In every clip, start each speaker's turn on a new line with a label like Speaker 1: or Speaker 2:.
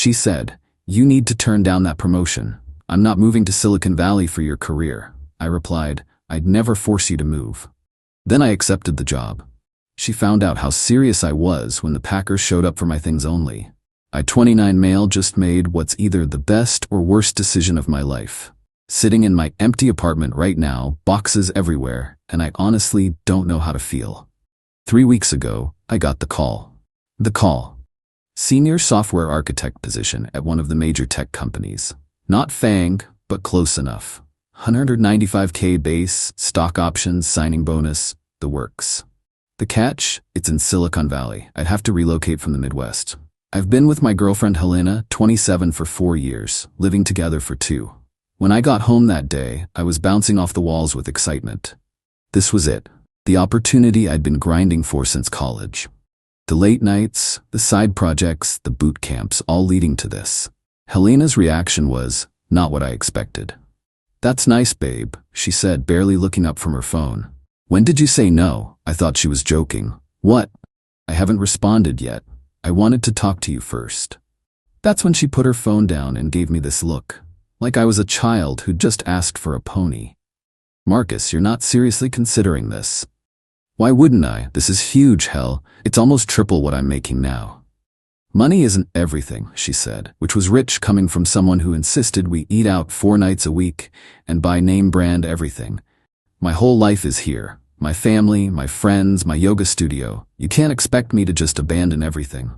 Speaker 1: She said, "You need to turn down that promotion. I'm not moving to Silicon Valley for your career." I replied, "I'd never force you to move." Then I accepted the job. She found out how serious I was when the packers showed up for my things only. I 29 male just made what's either the best or worst decision of my life. Sitting in my empty apartment right now, boxes everywhere, and I honestly don't know how to feel. 3 weeks ago, I got the call. Senior software architect position at one of the major tech companies. Not FANG, but close enough. 195K base, stock options, signing bonus, the works. The catch? It's in Silicon Valley. I'd have to relocate from the Midwest. I've been with my girlfriend Helena, 27, for 4 years, living together for 2. When I got home that day, I was bouncing off the walls with excitement. This was it. The opportunity I'd been grinding for since college. The late nights, the side projects, the boot camps, all leading to this. Helena's reaction was not what I expected. "That's nice, babe," she said, barely looking up from her phone. "When did you say no?" I thought she was joking. "What?" "I haven't responded yet. I wanted to talk to you first." That's when she put her phone down and gave me this look, like I was a child who'd just asked for a pony. "Marcus, you're not seriously considering this." "Why wouldn't I? This is huge, hell. It's almost triple what I'm making now." "Money isn't everything," she said, which was rich coming from someone who insisted we eat out 4 nights a week and buy name brand everything. "My whole life is here. My family, my friends, my yoga studio. You can't expect me to just abandon everything."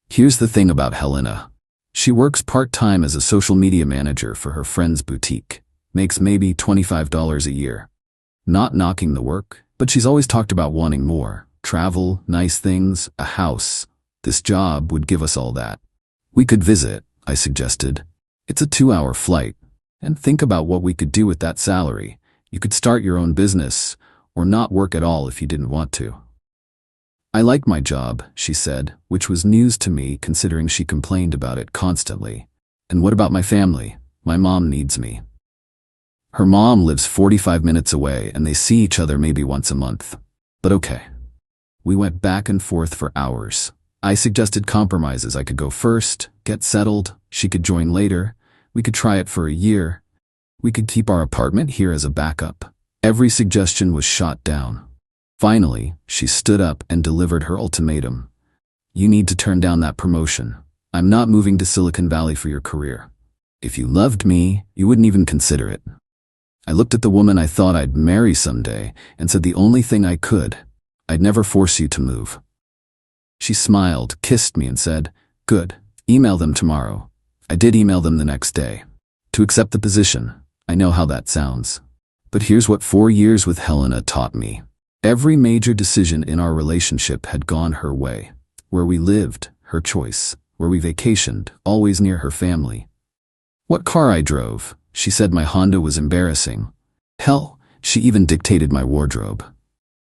Speaker 1: Here's the thing about Helena. She works part-time as a social media manager for her friend's boutique. Makes maybe $25 a year. Not knocking the work, but she's always talked about wanting more. Travel, nice things, a house. This job would give us all that. "We could visit," I suggested. "It's a 2-hour flight. And think about what we could do with that salary. You could start your own business, or not work at all if you didn't want to." "I like my job," she said, which was news to me considering she complained about it constantly. "And what about my family? My mom needs me." Her mom lives 45 minutes away and they see each other maybe once a month. But okay. We went back and forth for hours. I suggested compromises. I could go first, get settled, she could join later, we could try it for a year. We could keep our apartment here as a backup. Every suggestion was shot down. Finally, she stood up and delivered her ultimatum. "You need to turn down that promotion. I'm not moving to Silicon Valley for your career. If you loved me, you wouldn't even consider it." I looked at the woman I thought I'd marry someday and said the only thing I could, "I'd never force you to move." She smiled, kissed me and said, "Good, email them tomorrow." I did email them the next day. To accept the position. I know how that sounds. But here's what 4 years with Helena taught me. Every major decision in our relationship had gone her way. Where we lived, her choice. Where we vacationed, always near her family. What car I drove, she said my Honda was embarrassing. Hell, she even dictated my wardrobe.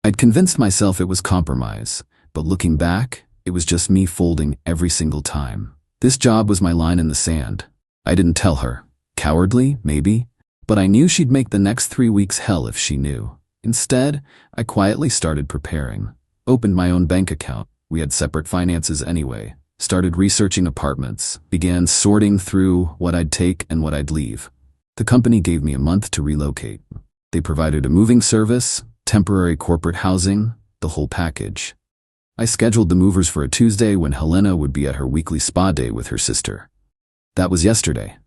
Speaker 1: I'd convinced myself it was compromise, but looking back, it was just me folding every single time. This job was my line in the sand. I didn't tell her. Cowardly, maybe, but I knew she'd make the next 3 weeks hell if she knew. Instead, I quietly started preparing. Opened my own bank account. We had separate finances anyway. Started researching apartments. Began sorting through what I'd take and what I'd leave. The company gave me a month to relocate. They provided a moving service, temporary corporate housing, the whole package. I scheduled the movers for a Tuesday when Helena would be at her weekly spa day with her sister. That was yesterday.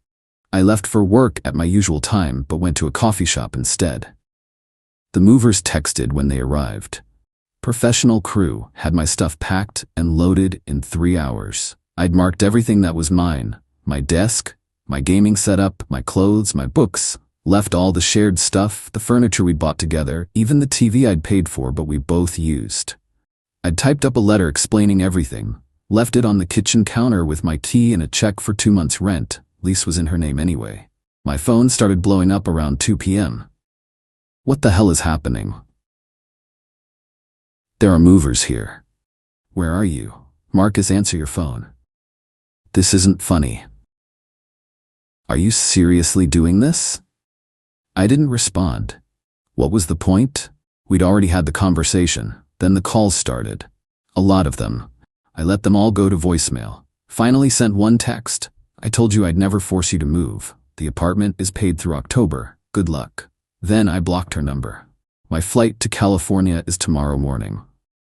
Speaker 1: I left for work at my usual time but went to a coffee shop instead. The movers texted when they arrived. Professional crew had my stuff packed and loaded in 3 hours. I'd marked everything that was mine. My desk, my gaming setup, my clothes, my books. Left all the shared stuff, the furniture we'd bought together, even the TV I'd paid for but we both used. I'd typed up a letter explaining everything. Left it on the kitchen counter with my tea and a check for 2 months' rent. Lease was in her name anyway. My phone started blowing up around 2 p.m. What the hell is happening? There are movers here. Where are you? Marcus, answer your phone. This isn't funny. Are you seriously doing this? I didn't respond. What was the point? We'd already had the conversation. Then the calls started. A lot of them. I let them all go to voicemail. Finally sent one text. I told you I'd never force you to move. The apartment is paid through October. Good luck. Then I blocked her number. My flight to California is tomorrow morning.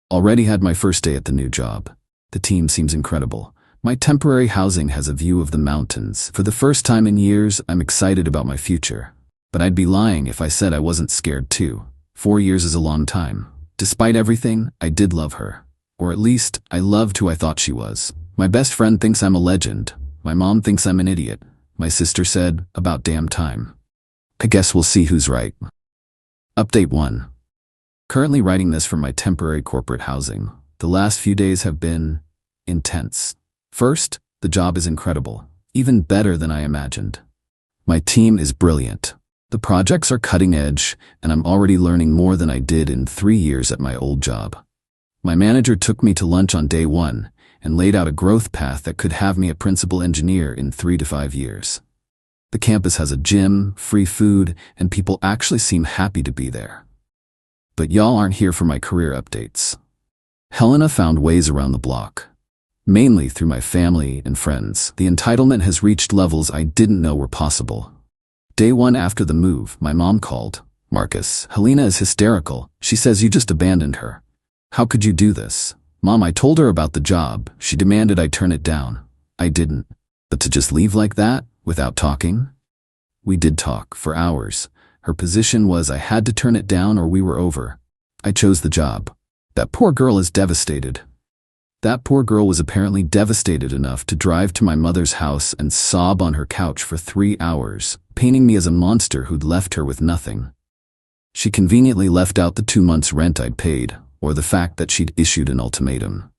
Speaker 1: Already had my first day at the new job. The team seems incredible. My temporary housing has a view of the mountains. For the first time in years, I'm excited about my future. But I'd be lying if I said I wasn't scared too. 4 years is a long time. Despite everything, I did love her. Or at least, I loved who I thought she was. My best friend thinks I'm a legend. My mom thinks I'm an idiot. My sister said, about damn time. I guess we'll see who's right. Update 1. Currently writing this from my temporary corporate housing. The last few days have been intense. First, the job is incredible, even better than I imagined. My team is brilliant. The projects are cutting edge, and I'm already learning more than I did in 3 years at my old job. My manager took me to lunch on day 1 and laid out a growth path that could have me a principal engineer in 3 to 5 years. The campus has a gym, free food, and people actually seem happy to be there. But y'all aren't here for my career updates. Helena found ways around the block. Mainly through my family and friends, the entitlement has reached levels I didn't know were possible. Day 1 after the move, my mom called. Marcus, Helena is hysterical. She says you just abandoned her. How could you do this? Mom, I told her about the job. She demanded I turn it down. I didn't. But to just leave like that, without talking? We did talk for hours. Her position was I had to turn it down or we were over. I chose the job. That poor girl is devastated. That poor girl was apparently devastated enough to drive to my mother's house and sob on her couch for 3 hours, painting me as a monster who'd left her with nothing. She conveniently left out the 2 months' rent I'd paid, or the fact that she'd issued an ultimatum.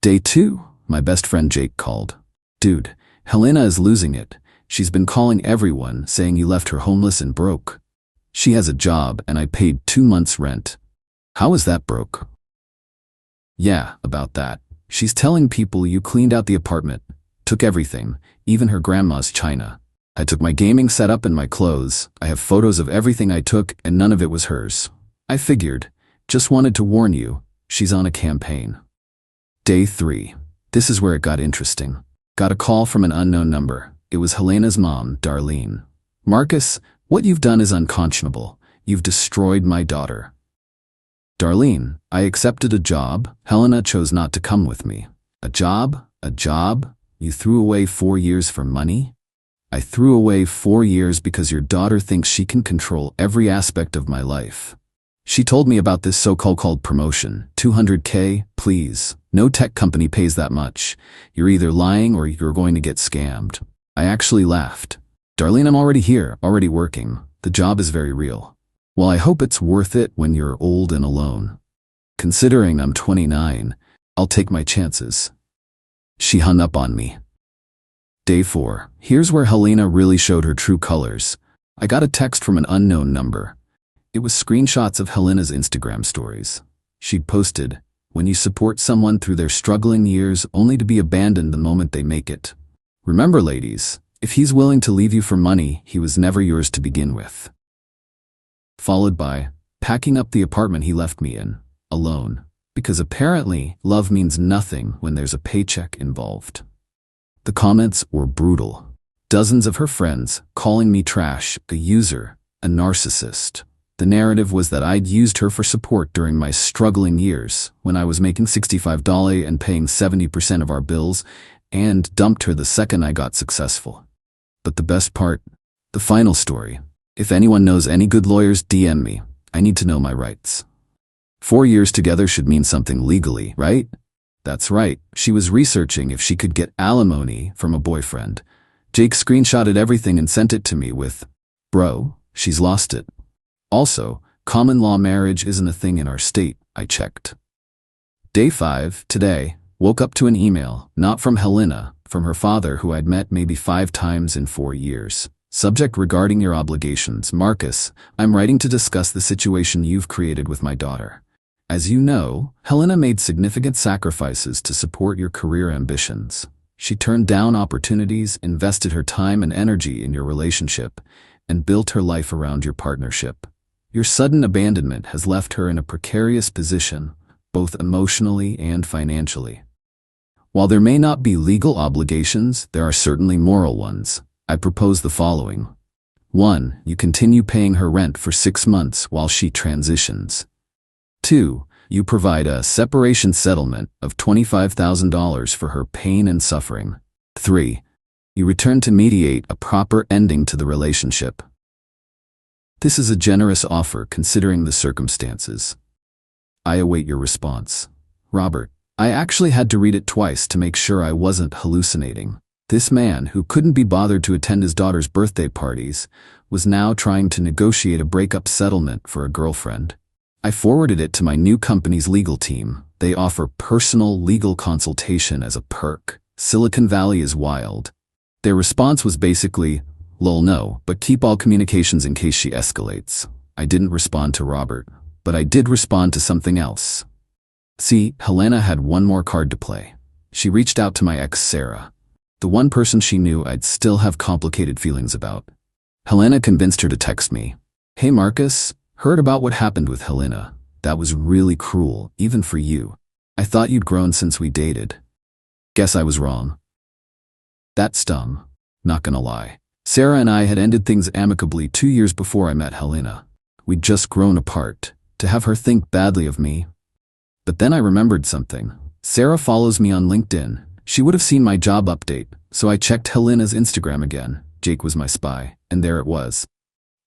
Speaker 1: Day 2, my best friend Jake called. Dude, Helena is losing it. She's been calling everyone, saying you left her homeless and broke. She has a job and I paid 2 months' rent. How is that broke? Yeah, about that. She's telling people you cleaned out the apartment, took everything, even her grandma's china. I took my gaming setup and my clothes. I have photos of everything I took and none of it was hers. I figured. Just wanted to warn you, she's on a campaign. Day 3. This is where it got interesting. Got a call from an unknown number. It was Helena's mom, Darlene. Marcus, what you've done is unconscionable. You've destroyed my daughter. Darlene, I accepted a job. Helena chose not to come with me. A job? A job? You threw away 4 years for money? I threw away 4 years because your daughter thinks she can control every aspect of my life. She told me about this so-called promotion. $200K, please. No tech company pays that much. You're either lying or you're going to get scammed. I actually laughed. Darlene, I'm already here, already working. The job is very real. Well, I hope it's worth it when you're old and alone. Considering I'm 29, I'll take my chances. She hung up on me. Day 4. Here's where Helena really showed her true colors. I got a text from an unknown number. It was screenshots of Helena's Instagram stories. She'd posted, when you support someone through their struggling years only to be abandoned the moment they make it. Remember, ladies, if he's willing to leave you for money, he was never yours to begin with. Followed by, packing up the apartment he left me in, alone, because apparently love means nothing when there's a paycheck involved. The comments were brutal. Dozens of her friends calling me trash, a user, a narcissist. The narrative was that I'd used her for support during my struggling years, when I was making $65 and paying 70% of our bills, and dumped her the second I got successful. But the best part, the final story. If anyone knows any good lawyers, DM me. I need to know my rights. 4 years together should mean something legally, right? That's right. She was researching if she could get alimony from a boyfriend. Jake screenshotted everything and sent it to me with, "Bro, she's lost it." Also, common law marriage isn't a thing in our state, I checked. Day 5, today, woke up to an email, not from Helena, from her father who I'd met maybe 5 times in 4 years. Subject regarding your obligations. Marcus, I'm writing to discuss the situation you've created with my daughter. As you know, Helena made significant sacrifices to support your career ambitions. She turned down opportunities, invested her time and energy in your relationship, and built her life around your partnership. Your sudden abandonment has left her in a precarious position, both emotionally and financially. While there may not be legal obligations, there are certainly moral ones. I propose the following. 1. You continue paying her rent for 6 months while she transitions. 2. You provide a separation settlement of $25,000 for her pain and suffering. 3. You return to mediate a proper ending to the relationship. This is a generous offer considering the circumstances. I await your response. Robert, I actually had to read it twice to make sure I wasn't hallucinating. This man, who couldn't be bothered to attend his daughter's birthday parties, was now trying to negotiate a breakup settlement for a girlfriend. I forwarded it to my new company's legal team. They offer personal legal consultation as a perk. Silicon Valley is wild. Their response was basically, lol no, but keep all communications in case she escalates. I didn't respond to Robert, but I did respond to something else. See, Helena had one more card to play. She reached out to my ex Sarah, the one person she knew I'd still have complicated feelings about. Helena convinced her to text me. Hey Marcus, heard about what happened with Helena. That was really cruel, even for you. I thought you'd grown since we dated. Guess I was wrong. That stung. Not gonna lie. Sarah and I had ended things amicably 2 years before I met Helena. We'd just grown apart. To have her think badly of me. But then I remembered something. Sarah follows me on LinkedIn. She would have seen my job update, so I checked Helena's Instagram again. Jake was my spy, and there it was.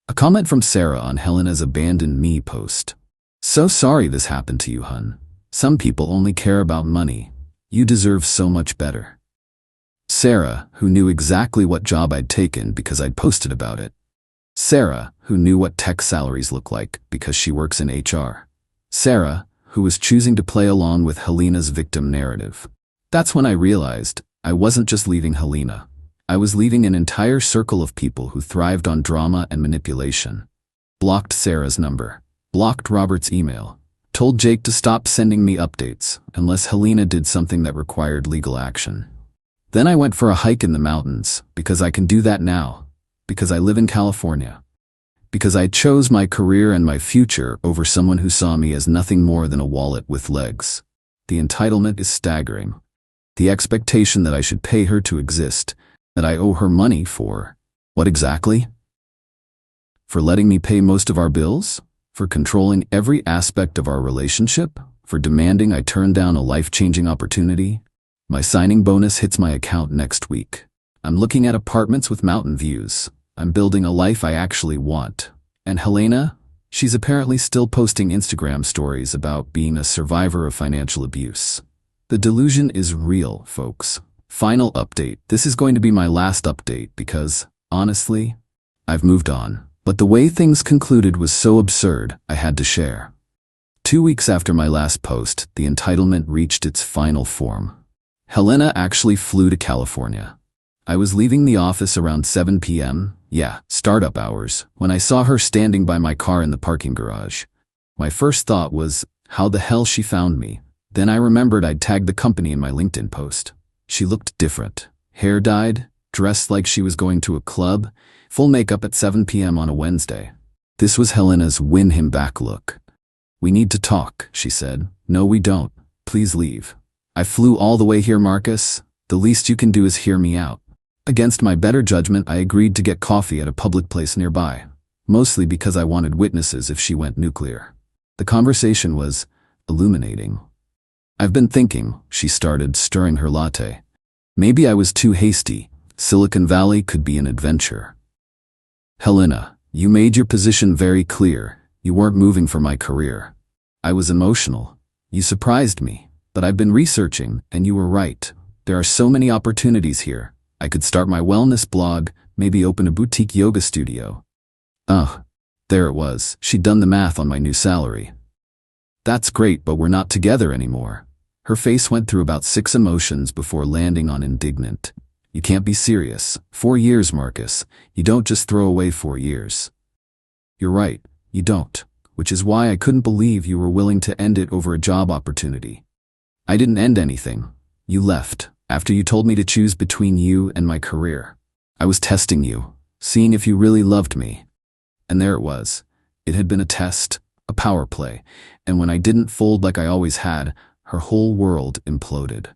Speaker 1: A comment from Sarah on Helena's abandoned me post. So sorry this happened to you, hun. Some people only care about money. You deserve so much better. Sarah, who knew exactly what job I'd taken because I'd posted about it. Sarah, who knew what tech salaries look like because she works in HR. Sarah, who was choosing to play along with Helena's victim narrative. That's when I realized I wasn't just leaving Helena. I was leaving an entire circle of people who thrived on drama and manipulation. Blocked Sarah's number. Blocked Robert's email. Told Jake to stop sending me updates unless Helena did something that required legal action. Then I went for a hike in the mountains because I can do that now. Because I live in California. Because I chose my career and my future over someone who saw me as nothing more than a wallet with legs. The entitlement is staggering. The expectation that I should pay her to exist, that I owe her money for, what exactly? For letting me pay most of our bills? For controlling every aspect of our relationship? For demanding I turn down a life-changing opportunity? My signing bonus hits my account next week. I'm looking at apartments with mountain views. I'm building a life I actually want. And Helena? She's apparently still posting Instagram stories about being a survivor of financial abuse. The delusion is real, folks. Final update. This is going to be my last update because, honestly, I've moved on. But the way things concluded was so absurd, I had to share. 2 weeks after my last post, the entitlement reached its final form. Helena actually flew to California. I was leaving the office around 7 p.m., startup hours, when I saw her standing by my car in the parking garage. My first thought was, how the hell she found me? Then I remembered I'd tagged the company in my LinkedIn post. She looked different. Hair dyed, dressed like she was going to a club, full makeup at 7 p.m. on a Wednesday. This was Helena's win him back look. We need to talk, she said. No, we don't. Please leave. I flew all the way here, Marcus. The least you can do is hear me out. Against my better judgment, I agreed to get coffee at a public place nearby, mostly because I wanted witnesses if she went nuclear. The conversation was illuminating. I've been thinking, she started, stirring her latte. Maybe I was too hasty. Silicon Valley could be an adventure. Helena, you made your position very clear. You weren't moving for my career. I was emotional. You surprised me. But I've been researching, and you were right. There are so many opportunities here. I could start my wellness blog, maybe open a boutique yoga studio. There it was. She'd done the math on my new salary. That's great, but we're not together anymore. Her face went through about 6 emotions before landing on indignant. You can't be serious. 4 years, Marcus. You don't just throw away 4 years. You're right, you don't. Which is why I couldn't believe you were willing to end it over a job opportunity. I didn't end anything. You left, after you told me to choose between you and my career. I was testing you, seeing if you really loved me. And there it was. It had been a test, a power play, and when I didn't fold like I always had, her whole world imploded.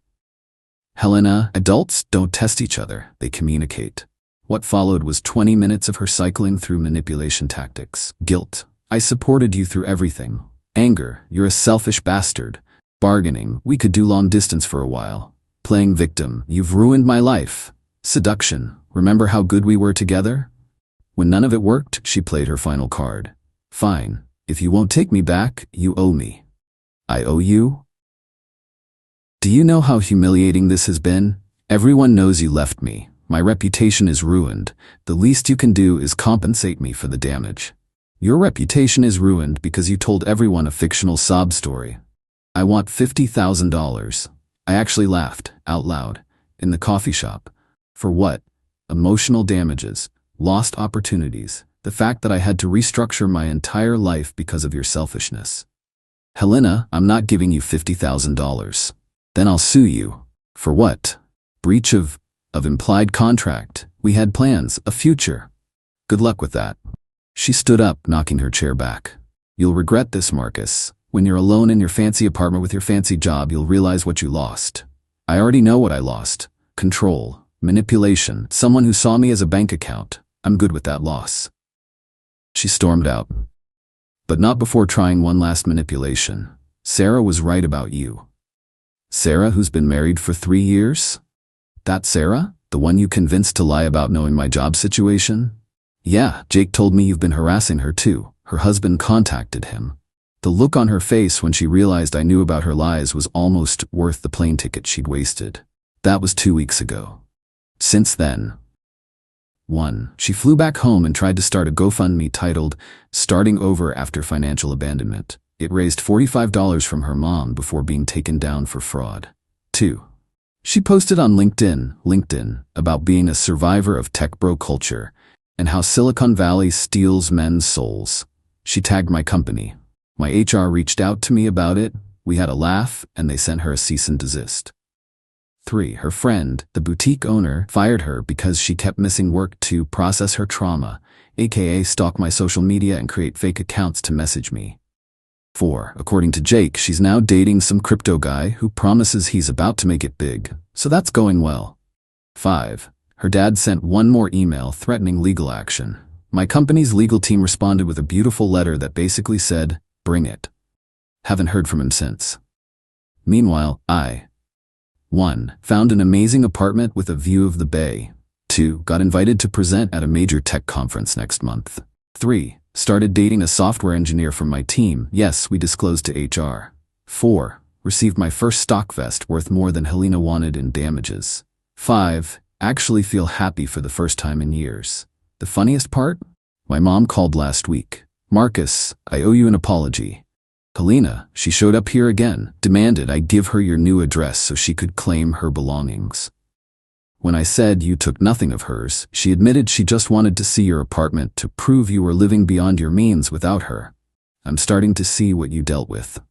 Speaker 1: Helena, adults don't test each other, they communicate. What followed was 20 minutes of her cycling through manipulation tactics. Guilt, I supported you through everything. Anger, you're a selfish bastard. Bargaining, we could do long distance for a while. Playing victim, you've ruined my life. Seduction, remember how good we were together? When none of it worked, she played her final card. Fine, if you won't take me back, you owe me. I owe you? Do you know how humiliating this has been? Everyone knows you left me. My reputation is ruined. The least you can do is compensate me for the damage. Your reputation is ruined because you told everyone a fictional sob story. I want $50,000. I actually laughed, out loud, in the coffee shop. For what? Emotional damages, lost opportunities, the fact that I had to restructure my entire life because of your selfishness. Helena, I'm not giving you $50,000. Then I'll sue you. For what? Breach of implied contract. We had plans, a future. Good luck with that. She stood up, knocking her chair back. You'll regret this, Marcus. When you're alone in your fancy apartment with your fancy job, you'll realize what you lost. I already know what I lost. Control, manipulation, someone who saw me as a bank account. I'm good with that loss. She stormed out. But not before trying one last manipulation. Sarah was right about you. Sarah, who's been married for 3 years? That Sarah? The one you convinced to lie about knowing my job situation? Yeah, Jake told me you've been harassing her too. Her husband contacted him. The look on her face when she realized I knew about her lies was almost worth the plane ticket she'd wasted. That was 2 weeks ago. Since then, 1. She flew back home and tried to start a GoFundMe titled, Starting Over After Financial Abandonment. It raised $45 from her mom before being taken down for fraud. 2. She posted on LinkedIn about being a survivor of tech bro culture and how Silicon Valley steals men's souls. She tagged my company. My HR reached out to me about it, we had a laugh, and they sent her a cease and desist. 3. Her friend, the boutique owner, fired her because she kept missing work to process her trauma, aka stalk my social media and create fake accounts to message me. 4. According to Jake, she's now dating some crypto guy who promises he's about to make it big, so that's going well. 5. Her dad sent one more email threatening legal action. My company's legal team responded with a beautiful letter that basically said, bring it. Haven't heard from him since. Meanwhile, I 1. Found an amazing apartment with a view of the bay. 2. Got invited to present at a major tech conference next month. 3. Started dating a software engineer from my team. Yes, we disclosed to HR. 4. Received my first stock vest worth more than Helena wanted in damages. 5. Actually feel happy for the first time in years. The funniest part? My mom called last week. Marcus, I owe you an apology. Helena, she showed up here again, demanded I give her your new address so she could claim her belongings. When I said you took nothing of hers, she admitted she just wanted to see your apartment to prove you were living beyond your means without her. I'm starting to see what you dealt with.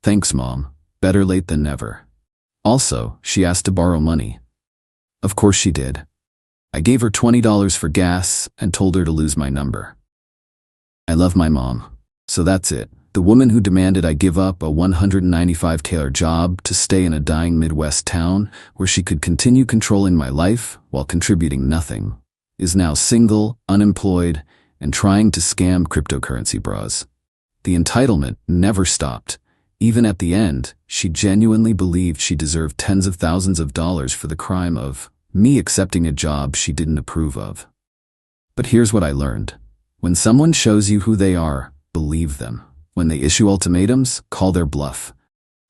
Speaker 1: Thanks, Mom. Better late than never. Also, she asked to borrow money. Of course she did. I gave her $20 for gas and told her to lose my number. I love my mom. So that's it. The woman who demanded I give up a $195,000 job to stay in a dying Midwest town where she could continue controlling my life while contributing nothing, is now single, unemployed, and trying to scam cryptocurrency bras. The entitlement never stopped. Even at the end, she genuinely believed she deserved tens of thousands of dollars for the crime of me accepting a job she didn't approve of. But here's what I learned. When someone shows you who they are, believe them. When they issue ultimatums, call their bluff.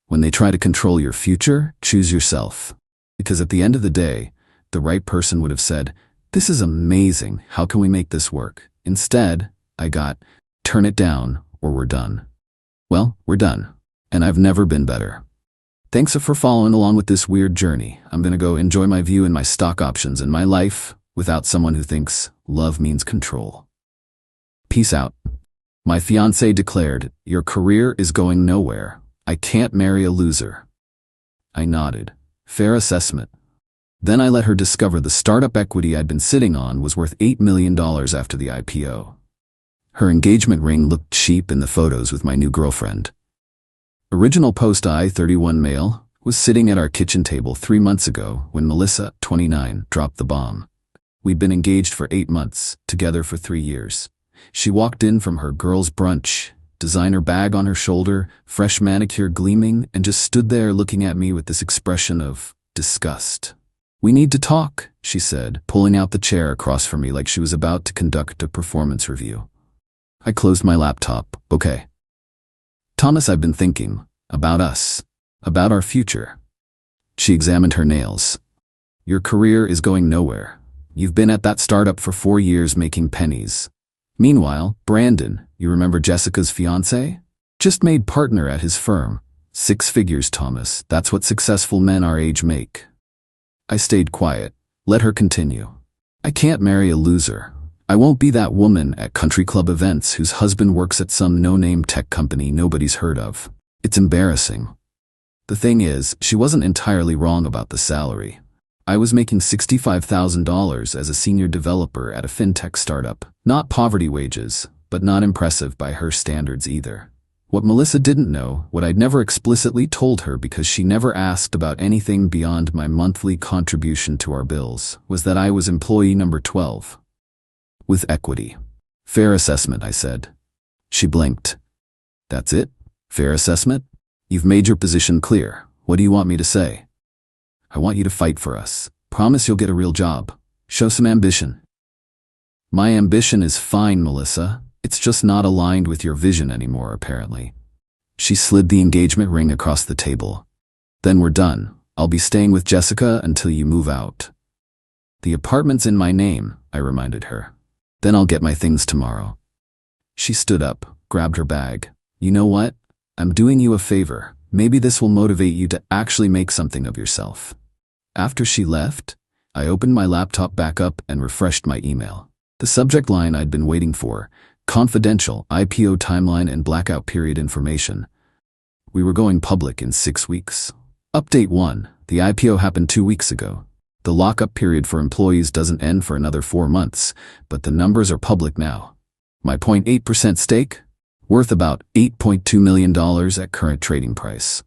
Speaker 1: When they try to control your future, choose yourself. Because at the end of the day, the right person would have said, "This is amazing, how can we make this work?" Instead, I got, "Turn it down, or we're done." Well, we're done. And I've never been better. Thanks for following along with this weird journey. I'm gonna go enjoy my view and my stock options in my life without someone who thinks love means control. Peace out. My fiancé declared, "Your career is going nowhere. I can't marry a loser." I nodded. Fair assessment. Then I let her discover the startup equity I'd been sitting on was worth $8 million after the IPO. Her engagement ring looked cheap in the photos with my new girlfriend. Original post I-31 male, was sitting at our kitchen table 3 months ago when Melissa, 29, dropped the bomb. We'd been engaged for 8 months, together for 3 years. She walked in from her girls' brunch, designer bag on her shoulder, fresh manicure gleaming, and just stood there looking at me with this expression of disgust. "We need to talk," she said, pulling out the chair across from me like she was about to conduct a performance review. I closed my laptop. "Okay. Thomas, I've been thinking about us, about our future." She examined her nails. "Your career is going nowhere. You've been at that startup for 4 years making pennies. Meanwhile, Brandon, you remember Jessica's fiancé? Just made partner at his firm. 6 figures, Thomas. That's what successful men our age make." I stayed quiet. Let her continue. "I can't marry a loser. I won't be that woman at country club events whose husband works at some no-name tech company nobody's heard of. It's embarrassing." The thing is, she wasn't entirely wrong about the salary. I was making $65,000 as a senior developer at a fintech startup. Not poverty wages, but not impressive by her standards either. What Melissa didn't know, what I'd never explicitly told her because she never asked about anything beyond my monthly contribution to our bills, was that I was employee number 12. With equity. "Fair assessment," I said. She blinked. "That's it? Fair assessment? You've made your position clear. What do you want me to say?" "I want you to fight for us. Promise you'll get a real job. Show some ambition." "My ambition is fine, Melissa. It's just not aligned with your vision anymore, apparently." She slid the engagement ring across the table. "Then we're done. I'll be staying with Jessica until you move out." "The apartment's in my name," I reminded her. "Then I'll get my things tomorrow." She stood up, grabbed her bag. "You know what? I'm doing you a favor. Maybe this will motivate you to actually make something of yourself." After she left, I opened my laptop back up and refreshed my email. The subject line I'd been waiting for: confidential, IPO timeline and blackout period information. We were going public in 6 weeks. Update 1. The IPO happened 2 weeks ago. The lockup period for employees doesn't end for another 4 months, but the numbers are public now. My 0.8% stake? Worth about $8.2 million at current trading price.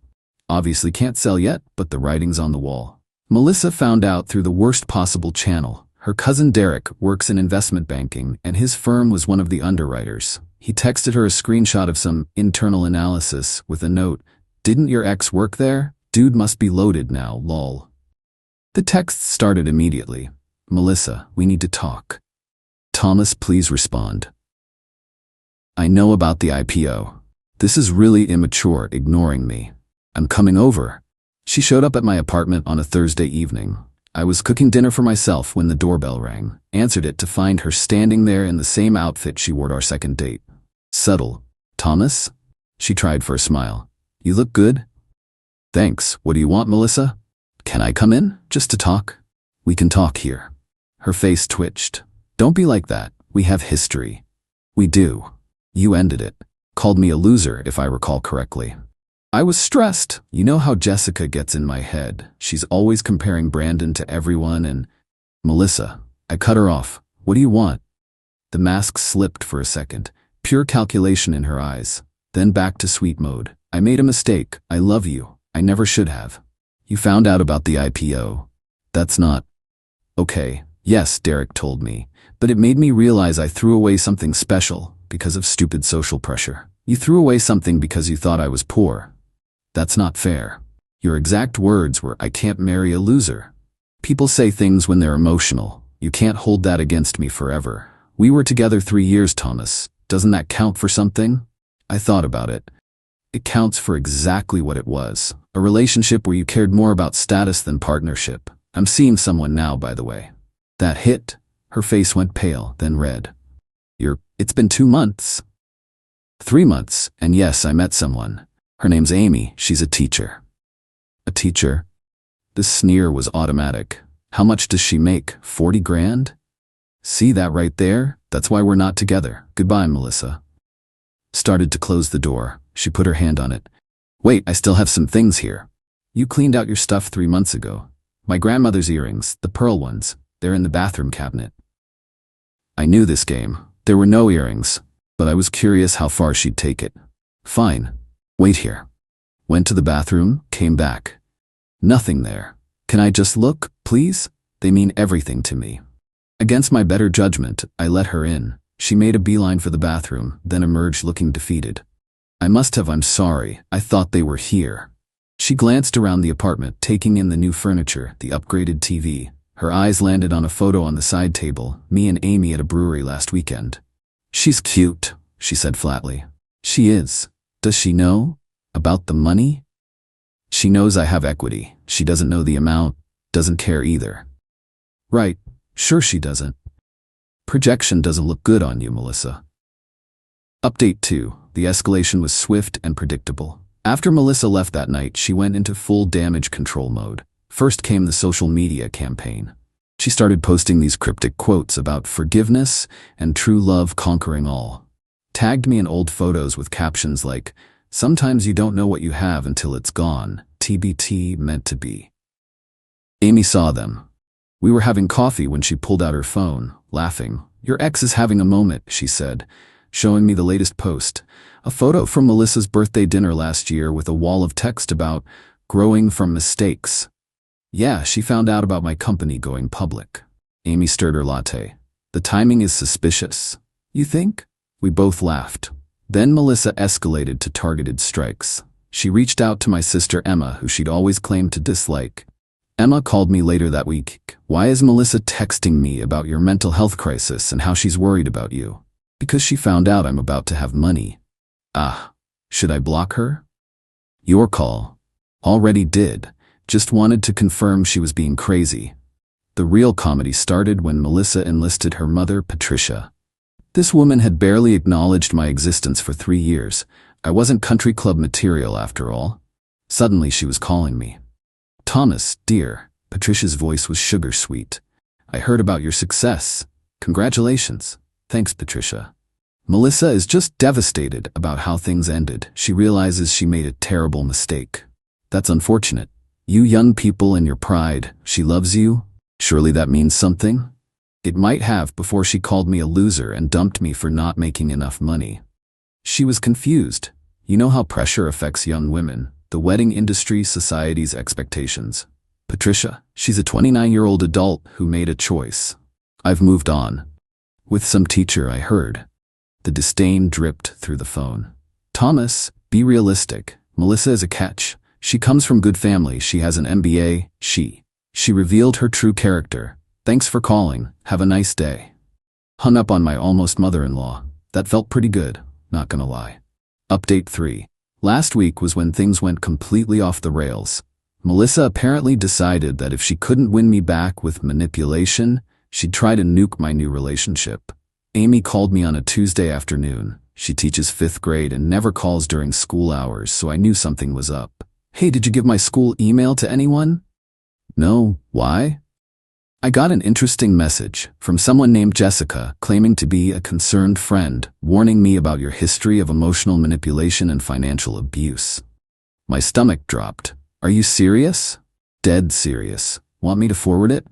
Speaker 1: Obviously can't sell yet, but the writing's on the wall. Melissa found out through the worst possible channel. Her cousin Derek works in investment banking, and his firm was one of the underwriters. He texted her a screenshot of some internal analysis with a note: "Didn't your ex work there? Dude must be loaded now, lol." The text started immediately. "Melissa, we need to talk. Thomas, please respond. I know about the IPO. This is really immature, ignoring me. I'm coming over." She showed up at my apartment on a Thursday evening. I was cooking dinner for myself when the doorbell rang, answered it to find her standing there in the same outfit she wore at our second date. Subtle. "Thomas?" She tried for a smile. "You look good." "Thanks. What do you want, Melissa?" "Can I come in? Just to talk?" "We can talk here." Her face twitched. "Don't be like that. We have history." "We do. You ended it. Called me a loser, if I recall correctly." I was stressed. You know how Jessica gets in my head. She's always comparing Brandon to everyone and... "Melissa." I cut her off. "What do you want?" The mask slipped for a second. Pure calculation in her eyes. Then back to sweet mode. "I made a mistake. I love you. I never should have. You found out about the IPO. That's not... Okay. Yes, Derek told me. But it made me realize I threw away something special because of stupid social pressure. You threw away something because you thought I was poor. That's not fair. Your exact words were, 'I can't marry a loser.' People say things when they're emotional. You can't hold that against me forever. We were together 3 years, Thomas. Doesn't that count for something?" I thought about it. It counts for exactly what it was. A relationship where you cared more about status than partnership. I'm seeing someone now, by the way. That hit. Her face went pale, then red. It's been 2 months. 3 months, and yes, I met someone. Her name's Amy. She's a teacher. A teacher? The sneer was automatic. How much does she make? 40 grand? See that right there? That's why we're not together. Goodbye, Melissa. Started to close the door. She put her hand on it. "Wait, I still have some things here. You cleaned out your stuff 3 months ago. My grandmother's earrings, the pearl ones, they're in the bathroom cabinet." I knew this game. There were no earrings, but I was curious how far she'd take it. "Fine. Wait here." Went to the bathroom, came back. Nothing there. Can I just look, please? They mean everything to me. Against my better judgment, I let her in. She made a beeline for the bathroom, then emerged looking defeated. I'm sorry, I thought they were here. She glanced around the apartment, taking in the new furniture, the upgraded TV. Her eyes landed on a photo on the side table, me and Amy at a brewery last weekend. She's cute, she said flatly. She is. Does she know? About the money? She knows I have equity. She doesn't know the amount, doesn't care either. Right, sure she doesn't. Projection doesn't look good on you, Melissa. Update 2. The escalation was swift and predictable. After Melissa left that night, she went into full damage control mode. First came the social media campaign. She started posting these cryptic quotes about forgiveness and true love conquering all. Tagged me in old photos with captions like, "Sometimes you don't know what you have until it's gone. TBT meant to be." Amy saw them. We were having coffee when she pulled out her phone, laughing. "Your ex is having a moment," she said, showing me the latest post. A photo from Melissa's birthday dinner last year with a wall of text about growing from mistakes. Yeah, she found out about my company going public. Amy stirred her latte. "The timing is suspicious. You think?" We both laughed. Then Melissa escalated to targeted strikes. She reached out to my sister Emma, who she'd always claimed to dislike. Emma called me later that week. "Why is Melissa texting me about your mental health crisis and how she's worried about you?" "Because she found out I'm about to have money." "Ah, should I block her?" "Your call." "Already did. Just wanted to confirm she was being crazy." The real comedy started when Melissa enlisted her mother, Patricia. This woman had barely acknowledged my existence for 3 years. I wasn't country club material after all. Suddenly she was calling me. "Thomas, dear." Patricia's voice was sugar sweet. "I heard about your success. Congratulations." "Thanks, Patricia." Melissa is just devastated about how things ended. She realizes she made a terrible mistake. "That's unfortunate. You young people and your pride. She loves you. Surely that means something?" It might have, before she called me a loser and dumped me for not making enough money. She was confused. You know how pressure affects young women, the wedding industry, society's expectations. "Patricia, she's a 29-year-old adult who made a choice. I've moved on. With some teacher, I heard." The disdain dripped through the phone. "Thomas, be realistic. Melissa is a catch. She comes from good family. She has an MBA. She revealed her true character. Thanks for calling. Have a nice day." Hung up on my almost mother-in-law. That felt pretty good, not gonna lie. Update 3. Last week was when things went completely off the rails. Melissa apparently decided that if she couldn't win me back with manipulation, she'd try to nuke my new relationship. Amy called me on a Tuesday afternoon. She teaches 5th grade and never calls during school hours, so I knew something was up. "Hey, did you give my school email to anyone?" "No, why?" "I got an interesting message from someone named Jessica claiming to be a concerned friend, warning me about your history of emotional manipulation and financial abuse." My stomach dropped. "Are you serious?" "Dead serious. Want me to forward it?"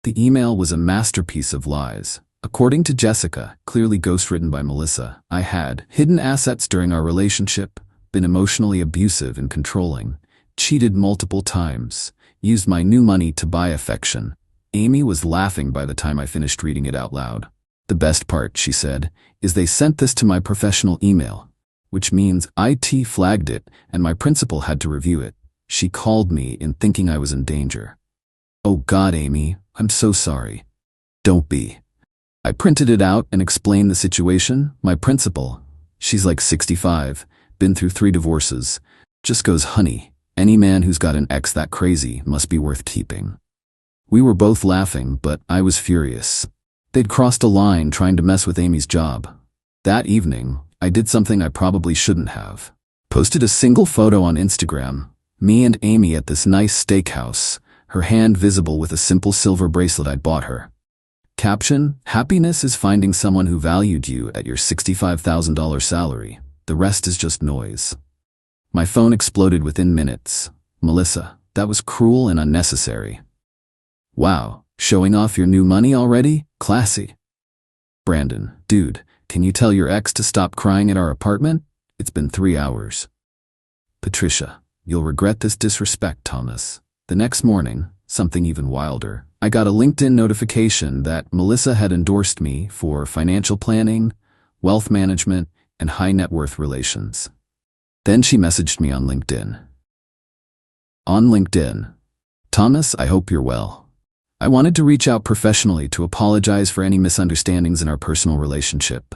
Speaker 1: The email was a masterpiece of lies. According to Jessica, clearly ghostwritten by Melissa, I had hidden assets during our relationship, been emotionally abusive and controlling, cheated multiple times, used my new money to buy affection. Amy was laughing by the time I finished reading it out loud. "The best part," she said, "is they sent this to my professional email, which means IT flagged it and my principal had to review it. She called me in thinking I was in danger." "Oh God, Amy, I'm so sorry." "Don't be." I printed it out and explained the situation. My principal, she's like 65, been through 3 divorces, just goes, "Honey, any man who's got an ex that crazy must be worth keeping." We were both laughing, but I was furious. They'd crossed a line trying to mess with Amy's job. That evening, I did something I probably shouldn't have. Posted a single photo on Instagram, me and Amy at this nice steakhouse, her hand visible with a simple silver bracelet I'd bought her. Caption: "Happiness is finding someone who valued you at your $65,000 salary. The rest is just noise." My phone exploded within minutes. "Melissa, that was cruel and unnecessary." "Wow, showing off your new money already? Classy." Brandon: "Dude, can you tell your ex to stop crying at our apartment? It's been 3 hours." Patricia: You'll regret this disrespect, Thomas. The next morning, something even wilder, I got a LinkedIn notification that Melissa had endorsed me for financial planning, wealth management, and high net worth relations. Then she messaged me on LinkedIn. Thomas, I hope you're well. I wanted to reach out professionally to apologize for any misunderstandings in our personal relationship.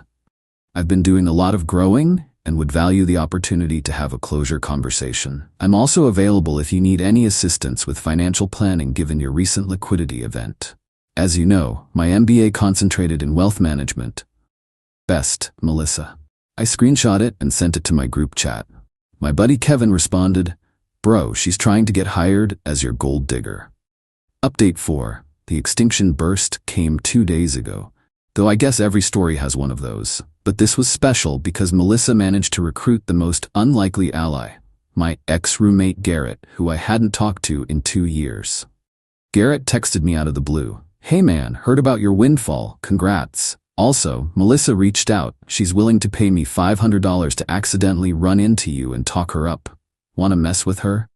Speaker 1: I've been doing a lot of growing and would value the opportunity to have a closure conversation. I'm also available if you need any assistance with financial planning given your recent liquidity event. As you know, my MBA concentrated in wealth management. Best, Melissa. I screenshot it and sent it to my group chat. My buddy Kevin responded, "Bro, she's trying to get hired as your gold digger." Update 4. The extinction burst came 2 days ago. Though I guess every story has one of those. But this was special because Melissa managed to recruit the most unlikely ally, my ex-roommate Garrett, who I hadn't talked to in 2 years. Garrett texted me out of the blue. "Hey man, heard about your windfall, congrats. Also, Melissa reached out. She's willing to pay me $500 to accidentally run into you and talk her up. Wanna mess with her?"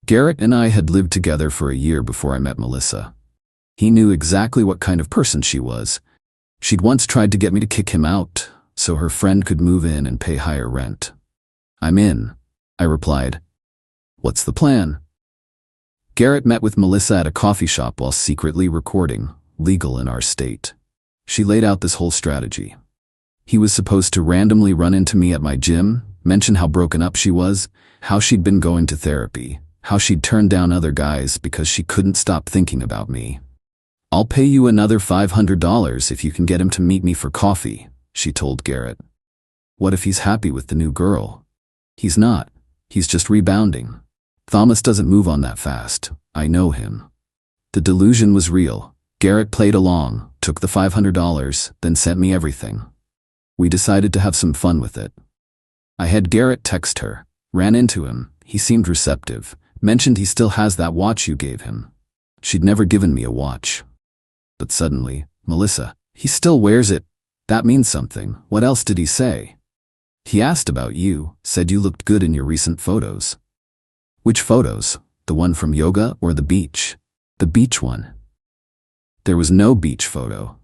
Speaker 1: Garrett and I had lived together for a year before I met Melissa. He knew exactly what kind of person she was. She'd once tried to get me to kick him out so her friend could move in and pay higher rent. "I'm in," I replied. "What's the plan?" Garrett met with Melissa at a coffee shop while secretly recording, legal in our state. She laid out this whole strategy. He was supposed to randomly run into me at my gym, mention how broken up she was, how she'd been going to therapy, how she'd turned down other guys because she couldn't stop thinking about me. "I'll pay you another $500 if you can get him to meet me for coffee," she told Garrett. What if he's happy with the new girl? He's not. He's just rebounding. Thomas doesn't move on that fast. I know him. The delusion was real. Garrett played along, took the $500, then sent me everything. We decided to have some fun with it. I had Garrett text her, ran into him, he seemed receptive, mentioned he still has that watch you gave him. She'd never given me a watch. But suddenly, "Melissa, he still wears it. That means something. What else did he say?" "He asked about you, said you looked good in your recent photos." "Which photos? The one from yoga or the beach?" "The beach one." There was no beach photo.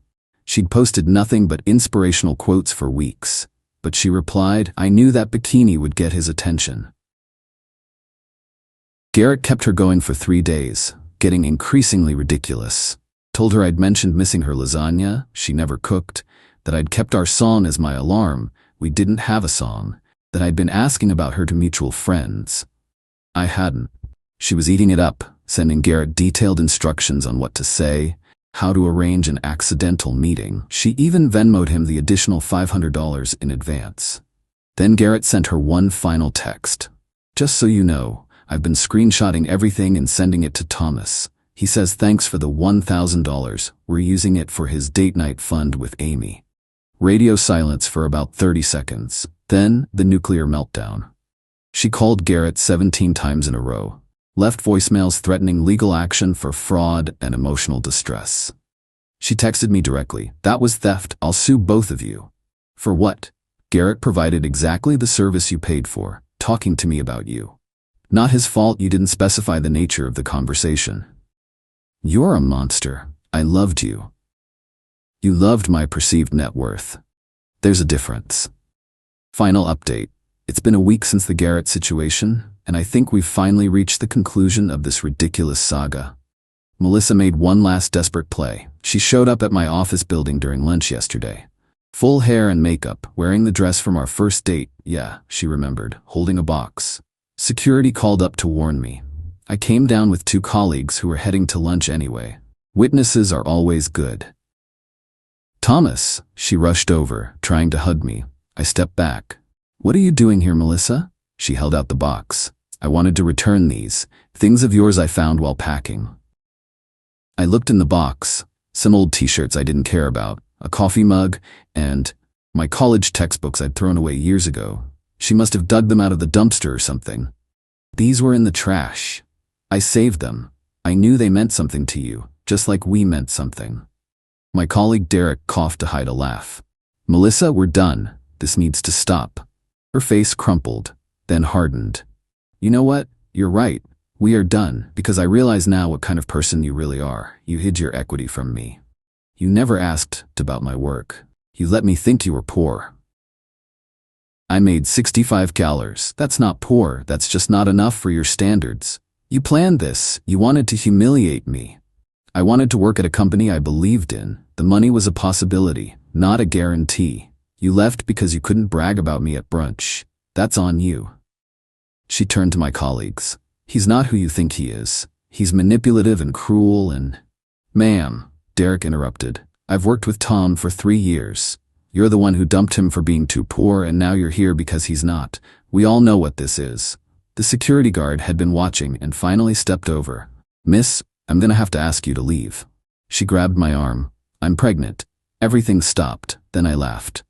Speaker 1: She'd posted nothing but inspirational quotes for weeks, but she replied, "I knew that bikini would get his attention." Garrett kept her going for 3 days, getting increasingly ridiculous. Told her I'd mentioned missing her lasagna, she never cooked, that I'd kept our song as my alarm, we didn't have a song, that I'd been asking about her to mutual friends. I hadn't. She was eating it up, sending Garrett detailed instructions on what to say, how to arrange an accidental meeting. She even Venmo'd him the additional $500 in advance. Then Garrett sent her one final text. "Just so you know, I've been screenshotting everything and sending it to Thomas. He says thanks for the $1,000, we're using it for his date night fund with Amy." Radio silence for about 30 seconds. Then, the nuclear meltdown. She called Garrett 17 times in a row. Left voicemails threatening legal action for fraud and emotional distress. She texted me directly, "That was theft, I'll sue both of you." "For what?" "Garrett provided exactly the service you paid for, talking to me about you. Not his fault you didn't specify the nature of the conversation. You're a monster. I loved you. You loved my perceived net worth. There's a difference." Final update. It's been a week since the Garrett situation, and I think we've finally reached the conclusion of this ridiculous saga. Melissa made one last desperate play. She showed up at my office building during lunch yesterday. Full hair and makeup, wearing the dress from our first date. Yeah, she remembered, holding a box. Security called up to warn me. I came down with 2 colleagues who were heading to lunch anyway. Witnesses are always good. "Thomas," she rushed over, trying to hug me. I stepped back. "What are you doing here, Melissa?" She held out the box. "I wanted to return these, things of yours I found while packing." I looked in the box, some old t-shirts I didn't care about, a coffee mug, and my college textbooks I'd thrown away years ago. She must have dug them out of the dumpster or something. "These were in the trash. I saved them. I knew they meant something to you, just like we meant something." My colleague Derek coughed to hide a laugh. "Melissa, we're done. This needs to stop." Her face crumpled, then hardened. You know what? You're right. We are done, because I realize now what kind of person you really are. You hid your equity from me. You never asked about my work. You let me think you were poor. I made $65. That's not poor, that's just not enough for your standards. You planned this. You wanted to humiliate me. I wanted to work at a company I believed in. The money was a possibility, not a guarantee. You left because you couldn't brag about me at brunch. That's on you. She turned to my colleagues. He's not who you think he is. He's manipulative and cruel and… Ma'am, Derek interrupted. I've worked with Tom for 3 years. You're the one who dumped him for being too poor, and now you're here because he's not. We all know what this is. The security guard had been watching and finally stepped over. Miss, I'm gonna have to ask you to leave. She grabbed my arm. I'm pregnant. Everything stopped. Then I laughed.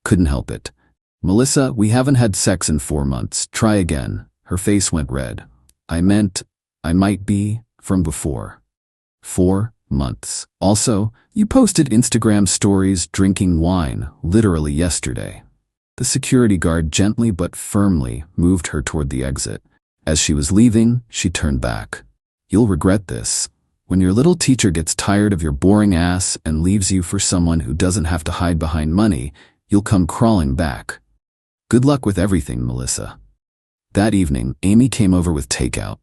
Speaker 1: Couldn't help it. Melissa, we haven't had sex in 4 months. Try again. Her face went red. I meant, I might be, from before. 4 months. Also, you posted Instagram stories drinking wine, literally yesterday. The security guard gently but firmly moved her toward the exit. As she was leaving, she turned back. You'll regret this. When your little teacher gets tired of your boring ass and leaves you for someone who doesn't have to hide behind money, you'll come crawling back. Good luck with everything, Melissa. That evening, Amy came over with takeout.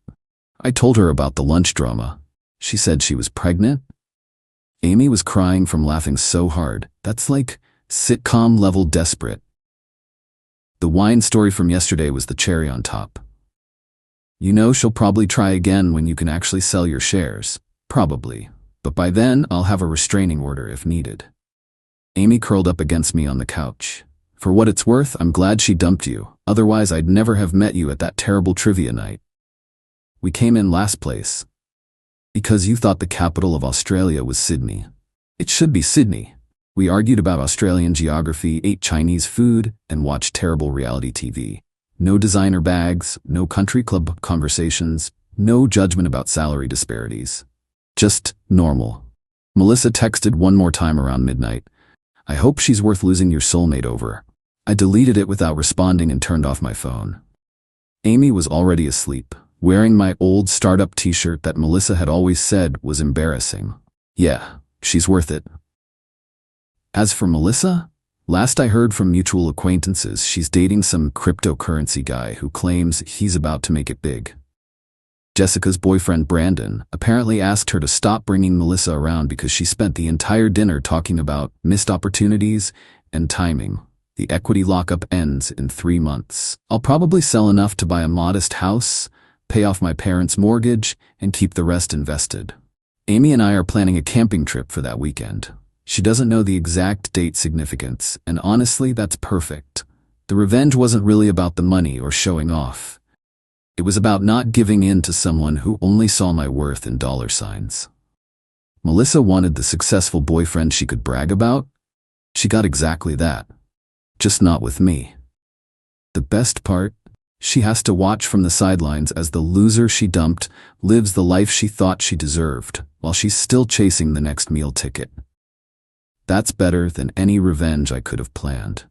Speaker 1: I told her about the lunch drama. She said she was pregnant. Amy was crying from laughing so hard. That's like sitcom-level desperate. The wine story from yesterday was the cherry on top. You know she'll probably try again when you can actually sell your shares. Probably. But by then, I'll have a restraining order if needed. Amy curled up against me on the couch. For what it's worth, I'm glad she dumped you. Otherwise, I'd never have met you at that terrible trivia night. We came in last place. Because you thought the capital of Australia was Sydney. It should be Sydney. We argued about Australian geography, ate Chinese food, and watched terrible reality TV. No designer bags, no country club conversations, no judgment about salary disparities. Just normal. Melissa texted one more time around midnight. I hope she's worth losing your soulmate over. I deleted it without responding and turned off my phone. Amy was already asleep, wearing my old startup t-shirt that Melissa had always said was embarrassing. Yeah, she's worth it. As for Melissa, last I heard from mutual acquaintances, she's dating some cryptocurrency guy who claims he's about to make it big. Jessica's boyfriend Brandon apparently asked her to stop bringing Melissa around because she spent the entire dinner talking about missed opportunities and timing. The equity lockup ends in 3 months. I'll probably sell enough to buy a modest house, pay off my parents' mortgage, and keep the rest invested. Amy and I are planning a camping trip for that weekend. She doesn't know the exact date significance, and honestly, that's perfect. The revenge wasn't really about the money or showing off. It was about not giving in to someone who only saw my worth in dollar signs. Melissa wanted the successful boyfriend she could brag about. She got exactly that. Just not with me. The best part? She has to watch from the sidelines as the loser she dumped lives the life she thought she deserved, while she's still chasing the next meal ticket. That's better than any revenge I could have planned.